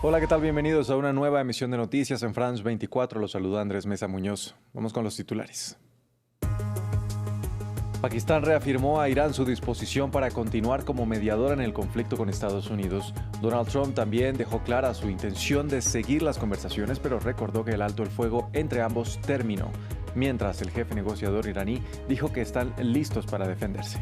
Hola, ¿qué tal? Bienvenidos a una nueva emisión de Noticias en France 24. Los saluda Andrés Mesa Muñoz. Vamos con los titulares. Pakistán reafirmó a Irán su disposición para continuar como mediador en el conflicto con Estados Unidos. Donald Trump también dejó clara su intención de seguir las conversaciones, pero recordó que el alto el fuego entre ambos terminó, mientras el jefe negociador iraní dijo que están listos para defenderse.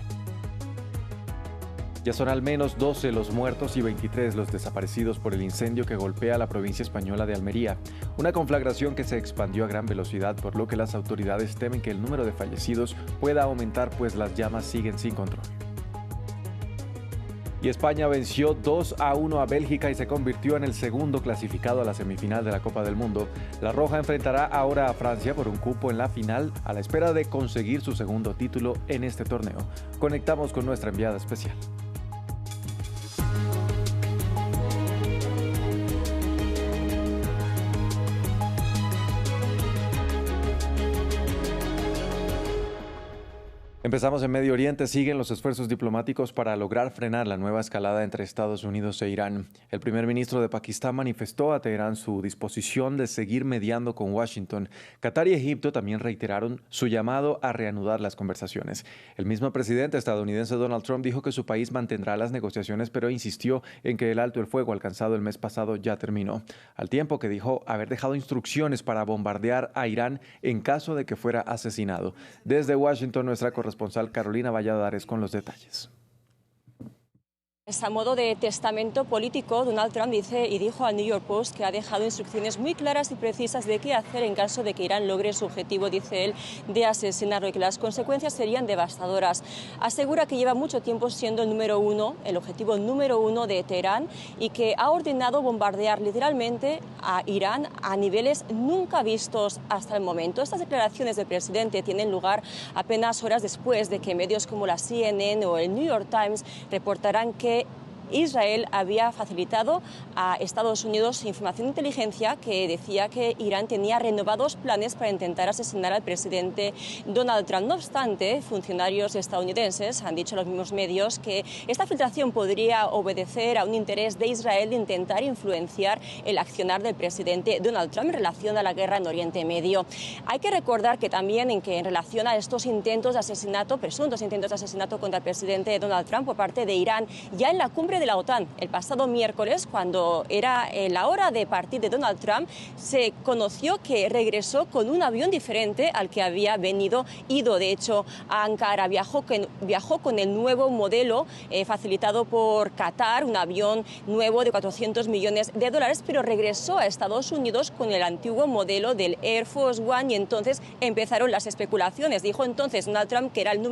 Ya son al menos 12 los muertos y 23 los desaparecidos por el incendio que golpea la provincia española de Almería. Una conflagración que se expandió a gran velocidad, por lo que las autoridades temen que el número de fallecidos pueda aumentar, pues las llamas siguen sin control. Y España venció 2-1 a Bélgica y se convirtió en el segundo clasificado a la semifinal de la Copa del Mundo. La Roja enfrentará ahora a Francia por un cupo en la final, a la espera de conseguir su segundo título en este torneo. Conectamos con nuestra enviada especial. Empezamos en Medio Oriente. Siguen los esfuerzos diplomáticos para lograr frenar la nueva escalada entre Estados Unidos e Irán. El primer ministro de Pakistán manifestó a Teherán su disposición de seguir mediando con Washington. Qatar y Egipto también reiteraron su llamado a reanudar las conversaciones. El mismo presidente estadounidense Donald Trump dijo que su país mantendrá las negociaciones, pero insistió en que el alto el fuego alcanzado el mes pasado ya terminó, al tiempo que dijo haber dejado instrucciones para bombardear a Irán en caso de que fuera asesinado. Desde Washington, nuestra corresponsal Carolina Valladares con los detalles. A modo de testamento político, Donald Trump dijo al New York Post que ha dejado instrucciones muy claras y precisas de qué hacer en caso de que Irán logre su objetivo, dice él, de asesinarlo, y que las consecuencias serían devastadoras. Asegura que lleva mucho tiempo siendo el objetivo número uno de Teherán, y que ha ordenado bombardear literalmente a Irán a niveles nunca vistos hasta el momento. Estas declaraciones del presidente tienen lugar apenas horas después de que medios como la CNN o el New York Times reportaran que Israel había facilitado a Estados Unidos información de inteligencia que decía que Irán tenía renovados planes para intentar asesinar al presidente Donald Trump. No obstante, funcionarios estadounidenses han dicho a los mismos medios que esta filtración podría obedecer a un interés de Israel de intentar influenciar el accionar del presidente Donald Trump en relación a la guerra en Oriente Medio. Hay que recordar que también en relación a estos intentos de asesinato, presuntos intentos de asesinato contra el presidente Donald Trump por parte de Irán, ya en la cumbre de la OTAN el pasado miércoles, cuando era la hora de partir de Donald Trump, se conoció que regresó con un avión diferente al que había ido de hecho a Ankara. Viajó con el nuevo modelo facilitado por Qatar, un avión nuevo de $400 millones, pero regresó a Estados Unidos con el antiguo modelo del Air Force One, y entonces empezaron las especulaciones. Dijo entonces Donald Trump que era el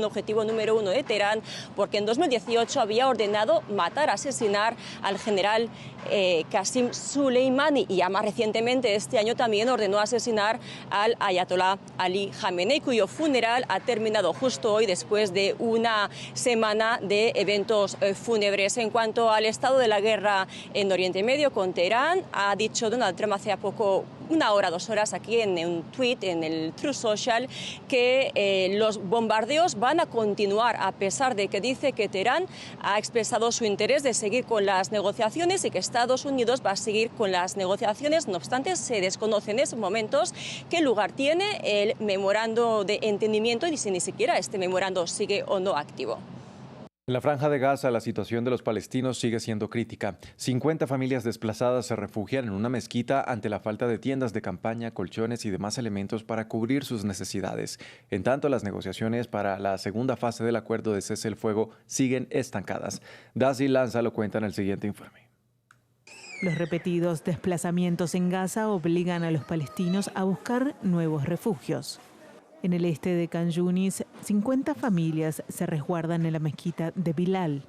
objetivo número uno de Teherán, porque en 2018 había ordenado matar, asesinar al general Qasem Soleimani, y ya más recientemente este año también ordenó asesinar al ayatolá Ali Khamenei, cuyo funeral ha terminado justo hoy después de una semana de eventos fúnebres. En cuanto al estado de la guerra en Oriente Medio con Teherán, ha dicho Donald Trump hace poco, una hora, 2 horas, aquí en un tuit, en el Truth Social, que los bombardeos van a continuar, a pesar de que dice que Teherán ha expresado su interés de seguir con las negociaciones y que Estados Unidos va a seguir con las negociaciones. No obstante, se desconoce en esos momentos qué lugar tiene el memorando de entendimiento y si ni siquiera este memorando sigue o no activo. En la Franja de Gaza, la situación de los palestinos sigue siendo crítica. 50 familias desplazadas se refugian en una mezquita ante la falta de tiendas de campaña, colchones y demás elementos para cubrir sus necesidades. En tanto, las negociaciones para la segunda fase del acuerdo de cese el fuego siguen estancadas. Daisy Lanza lo cuenta en el siguiente informe. Los repetidos desplazamientos en Gaza obligan a los palestinos a buscar nuevos refugios. En el este de Khan Yunis, 50 familias se resguardan en la mezquita de Bilal.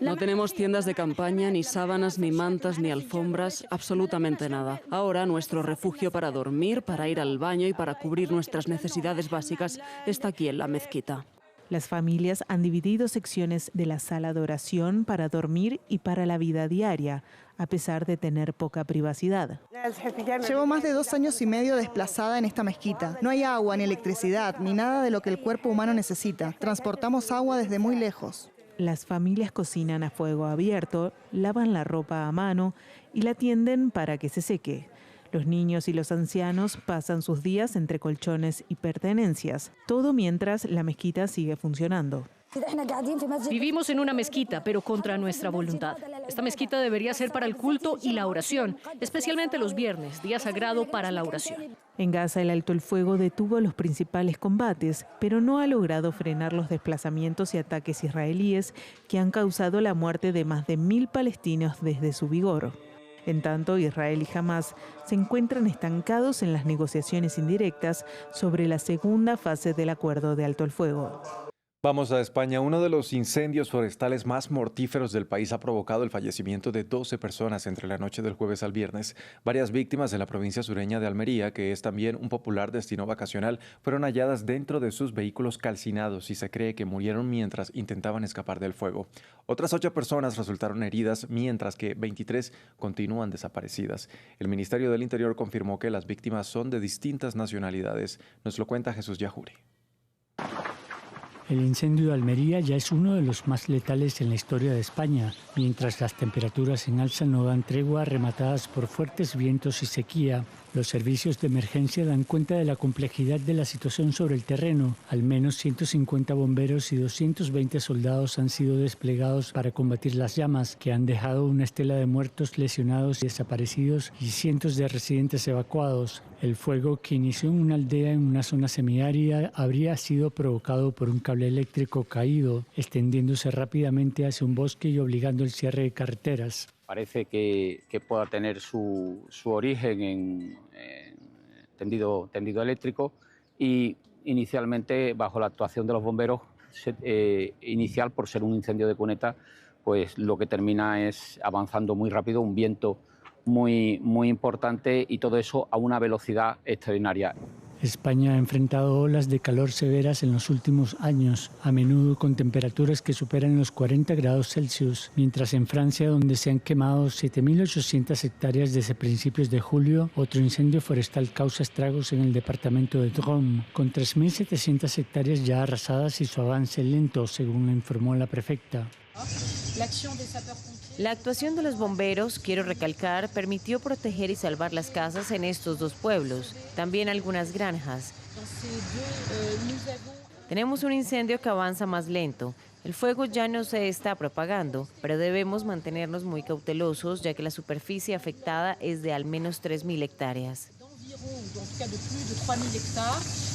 No tenemos tiendas de campaña, ni sábanas, ni mantas, ni alfombras, absolutamente nada. Ahora nuestro refugio para dormir, para ir al baño y para cubrir nuestras necesidades básicas está aquí en la mezquita. Las familias han dividido secciones de la sala de oración para dormir y para la vida diaria, a pesar de tener poca privacidad. Llevo más de 2 años y medio desplazada en esta mezquita. No hay agua, ni electricidad, ni nada de lo que el cuerpo humano necesita. Transportamos agua desde muy lejos. Las familias cocinan a fuego abierto, lavan la ropa a mano y la tienden para que se seque. Los niños y los ancianos pasan sus días entre colchones y pertenencias, todo mientras la mezquita sigue funcionando. Vivimos en una mezquita, pero contra nuestra voluntad. Esta mezquita debería ser para el culto y la oración, especialmente los viernes, día sagrado para la oración. En Gaza, el alto el fuego detuvo los principales combates, pero no ha logrado frenar los desplazamientos y ataques israelíes que han causado la muerte de más de 1.000 palestinos desde su vigor. En tanto, Israel y Hamás se encuentran estancados en las negociaciones indirectas sobre la segunda fase del acuerdo de alto el fuego. Vamos a España. Uno de los incendios forestales más mortíferos del país ha provocado el fallecimiento de 12 personas entre la noche del jueves al viernes. Varias víctimas de la provincia sureña de Almería, que es también un popular destino vacacional, fueron halladas dentro de sus vehículos calcinados y se cree que murieron mientras intentaban escapar del fuego. Otras 8 personas resultaron heridas, mientras que 23 continúan desaparecidas. El Ministerio del Interior confirmó que las víctimas son de distintas nacionalidades. Nos lo cuenta Jesús Yajuri. El incendio de Almería ya es uno de los más letales en la historia de España, mientras las temperaturas en alza no dan tregua, rematadas por fuertes vientos y sequía. Los servicios de emergencia dan cuenta de la complejidad de la situación sobre el terreno. Al menos 150 bomberos y 220 soldados han sido desplegados para combatir las llamas, que han dejado una estela de muertos, lesionados y desaparecidos y cientos de residentes evacuados. El fuego, que inició en una aldea en una zona semiárida, habría sido provocado por un cable eléctrico caído, extendiéndose rápidamente hacia un bosque y obligando el cierre de carreteras. Parece que pueda tener su origen en tendido eléctrico y inicialmente bajo la actuación de los bomberos inicial por ser un incendio de cuneta, pues lo que termina es avanzando muy rápido, un viento muy importante y todo eso a una velocidad extraordinaria. España ha enfrentado olas de calor severas en los últimos años, a menudo con temperaturas que superan los 40 grados Celsius, mientras en Francia, donde se han quemado 7.800 hectáreas desde principios de julio, otro incendio forestal causa estragos en el departamento de Drôme, con 3.700 hectáreas ya arrasadas y su avance lento, según informó la prefecta. La actuación de los bomberos, quiero recalcar, permitió proteger y salvar las casas en estos 2 pueblos, también algunas granjas. Tenemos un incendio que avanza más lento. El fuego ya no se está propagando, pero debemos mantenernos muy cautelosos, ya que la superficie afectada es de al menos 3.000 hectáreas.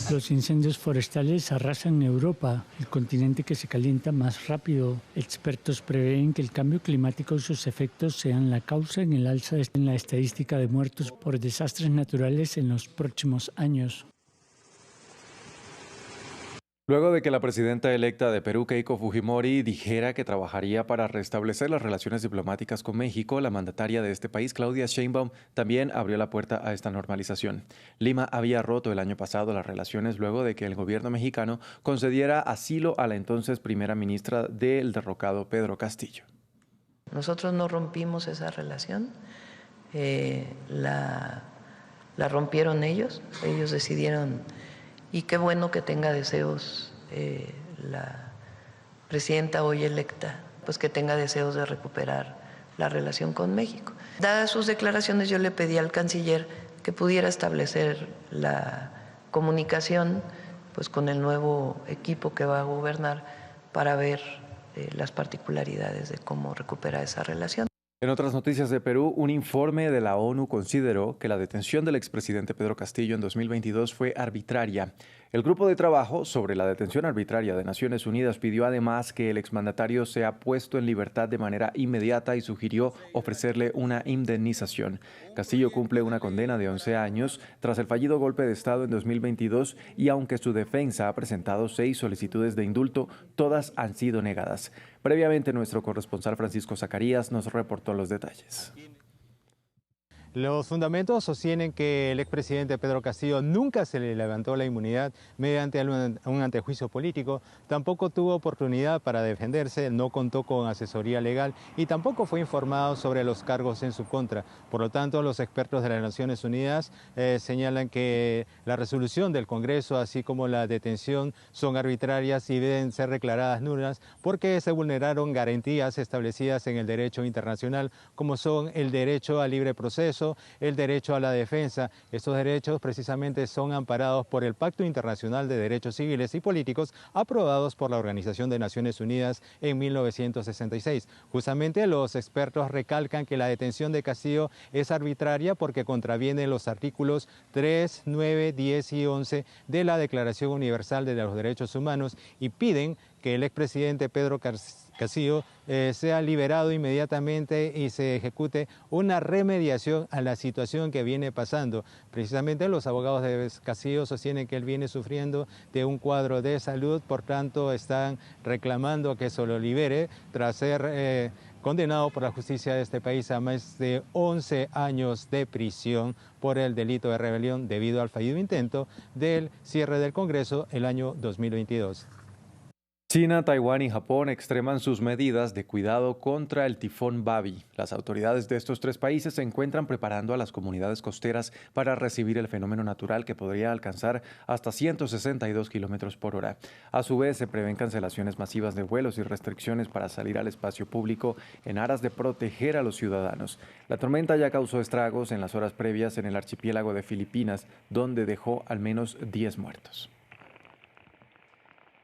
Los incendios forestales arrasan Europa, el continente que se calienta más rápido. Expertos prevén que el cambio climático y sus efectos sean la causa en el alza en la estadística de muertos por desastres naturales en los próximos años. Luego de que la presidenta electa de Perú, Keiko Fujimori, dijera que trabajaría para restablecer las relaciones diplomáticas con México, la mandataria de este país, Claudia Sheinbaum, también abrió la puerta a esta normalización. Lima había roto el año pasado las relaciones luego de que el gobierno mexicano concediera asilo a la entonces primera ministra del derrocado Pedro Castillo. Nosotros no rompimos esa relación, la rompieron ellos decidieron. Y qué bueno que tenga deseos la presidenta hoy electa, pues que tenga deseos de recuperar la relación con México. Dadas sus declaraciones, yo le pedí al canciller que pudiera establecer la comunicación pues con el nuevo equipo que va a gobernar para ver las particularidades de cómo recuperar esa relación. En otras noticias de Perú, un informe de la ONU consideró que la detención del expresidente Pedro Castillo en 2022 fue arbitraria. El grupo de trabajo sobre la detención arbitraria de Naciones Unidas pidió además que el exmandatario sea puesto en libertad de manera inmediata y sugirió ofrecerle una indemnización. Castillo cumple una condena de 11 años tras el fallido golpe de Estado en 2022 y aunque su defensa ha presentado 6 solicitudes de indulto, todas han sido negadas. Previamente, nuestro corresponsal Francisco Zacarías nos reportó los detalles. Los fundamentos sostienen que el expresidente Pedro Castillo nunca se le levantó la inmunidad mediante un antejuicio político, tampoco tuvo oportunidad para defenderse, no contó con asesoría legal y tampoco fue informado sobre los cargos en su contra. Por lo tanto, los expertos de las Naciones Unidas señalan que la resolución del Congreso, así como la detención, son arbitrarias y deben ser declaradas nulas porque se vulneraron garantías establecidas en el derecho internacional, como son el derecho al libre proceso, el derecho a la defensa. Estos derechos precisamente son amparados por el Pacto Internacional de Derechos Civiles y Políticos aprobados por la Organización de Naciones Unidas en 1966. Justamente los expertos recalcan que la detención de Castillo es arbitraria porque contraviene los artículos 3, 9, 10 y 11 de la Declaración Universal de los Derechos Humanos y piden que el expresidente Pedro Castillo sea liberado inmediatamente y se ejecute una remediación a la situación que viene pasando. Precisamente los abogados de Castillo sostienen que él viene sufriendo de un cuadro de salud, por tanto están reclamando que se lo libere tras ser condenado por la justicia de este país a más de 11 años de prisión por el delito de rebelión debido al fallido intento del cierre del Congreso el año 2022. China, Taiwán y Japón extreman sus medidas de cuidado contra el tifón Babi. Las autoridades de estos tres países se encuentran preparando a las comunidades costeras para recibir el fenómeno natural que podría alcanzar hasta 162 kilómetros por hora. A su vez, se prevén cancelaciones masivas de vuelos y restricciones para salir al espacio público en aras de proteger a los ciudadanos. La tormenta ya causó estragos en las horas previas en el archipiélago de Filipinas, donde dejó al menos 10 muertos.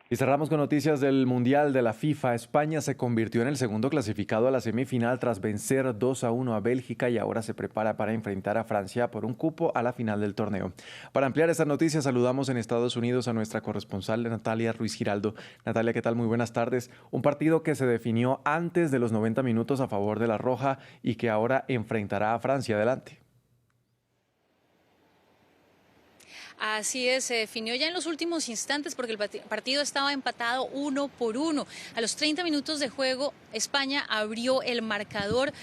Y cerramos con noticias del Mundial de la FIFA. España se convirtió en el segundo clasificado a la semifinal tras vencer 2-1 a Bélgica y ahora se prepara para enfrentar a Francia por un cupo a la final del torneo. Para ampliar estas noticias saludamos en Estados Unidos a nuestra corresponsal Natalia Ruiz Giraldo. Natalia, ¿qué tal? Muy buenas tardes. Un partido que se definió antes de los 90 minutos a favor de la Roja y que ahora enfrentará a Francia. Adelante. Así es, se definió ya en los últimos instantes porque el partido estaba empatado 1-1. A los 30 minutos de juego, España abrió el marcador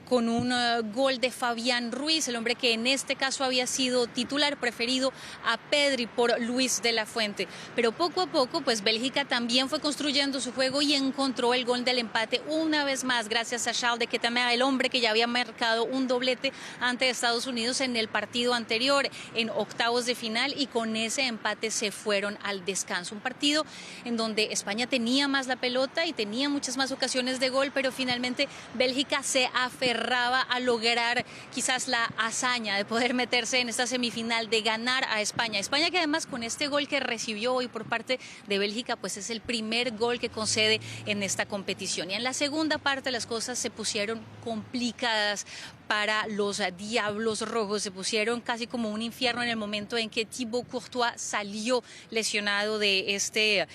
con un gol de Fabián Ruiz, el hombre que en este caso había sido titular preferido a Pedri por Luis de la Fuente. Pero poco a poco, pues Bélgica también fue construyendo su juego y encontró el gol del empate una vez más gracias a Charles de Ketelaere, el hombre que ya había marcado un doblete ante Estados Unidos en el partido anterior, en octavos de final, y con ese empate se fueron al descanso. Un partido en donde España tenía más la pelota y tenía muchas más ocasiones de gol, pero finalmente Bélgica se aferraba a lograr quizás la hazaña de poder meterse en esta semifinal, de ganar a España. España que además con este gol que recibió hoy por parte de Bélgica, pues es el primer gol que concede en esta competición. Y en la segunda parte las cosas se pusieron complicadas para los Diablos Rojos, se pusieron casi como un infierno en el momento en que Thibaut Courtois salió lesionado de este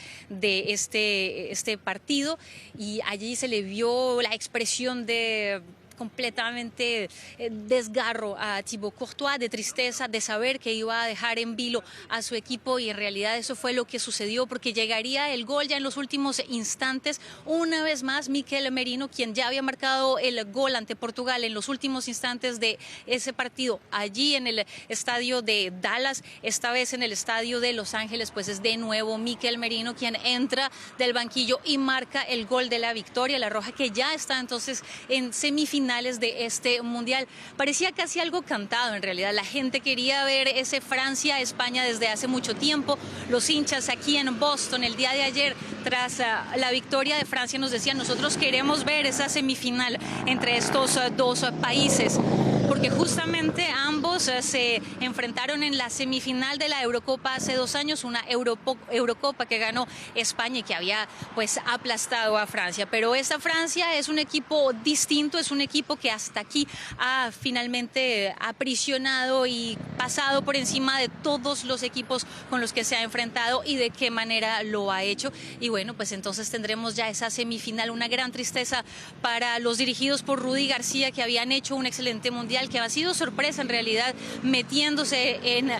partido, y allí se le vio la expresión de completamente desgarro a Thibaut Courtois, de tristeza, de saber que iba a dejar en vilo a su equipo, y en realidad eso fue lo que sucedió, porque llegaría el gol ya en los últimos instantes. Una vez más, Mikel Merino, quien ya había marcado el gol ante Portugal en los últimos instantes de ese partido, allí en el estadio de Dallas, esta vez en el estadio de Los Ángeles, pues es de nuevo Mikel Merino quien entra del banquillo y marca el gol de la victoria. La Roja, que ya está entonces en semifinales de este mundial. Parecía casi algo cantado en realidad. La gente quería ver ese Francia-España desde hace mucho tiempo. Los hinchas aquí en Boston el día de ayer, tras la victoria de Francia, nos decían: nosotros queremos ver esa semifinal entre estos dos países, porque justamente ambos se enfrentaron en la semifinal de la Eurocopa hace 2 años, una Eurocopa que ganó España y que había pues aplastado a Francia. Pero esta Francia es un equipo distinto, es un equipo que hasta aquí ha finalmente aprisionado y pasado por encima de todos los equipos con los que se ha enfrentado, y de qué manera lo ha hecho. Y bueno, pues entonces tendremos ya esa semifinal. Una gran tristeza para los dirigidos por Rudy García, que habían hecho un excelente mundial, que ha sido sorpresa en realidad, metiéndose en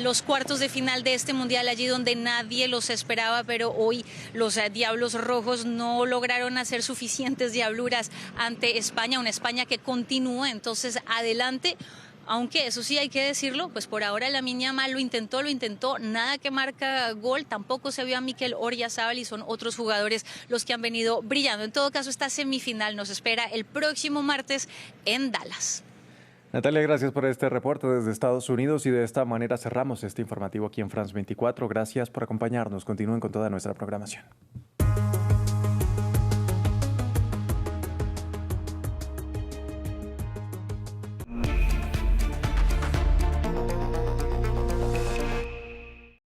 los cuartos de final de este mundial, allí donde nadie los esperaba. Pero hoy los Diablos Rojos no lograron hacer suficientes diabluras ante España, una España que continúa entonces adelante, Aunque eso sí hay que decirlo, pues por ahora Lamine Yamal lo intentó, nada que marca gol, tampoco se vio a Mikel Oyarzabal y son otros jugadores los que han venido brillando. En todo caso, esta semifinal nos espera el próximo martes en Dallas. Natalia, gracias por este reporte desde Estados Unidos y de esta manera cerramos este informativo aquí en France 24. Gracias por acompañarnos. Continúen con toda nuestra programación.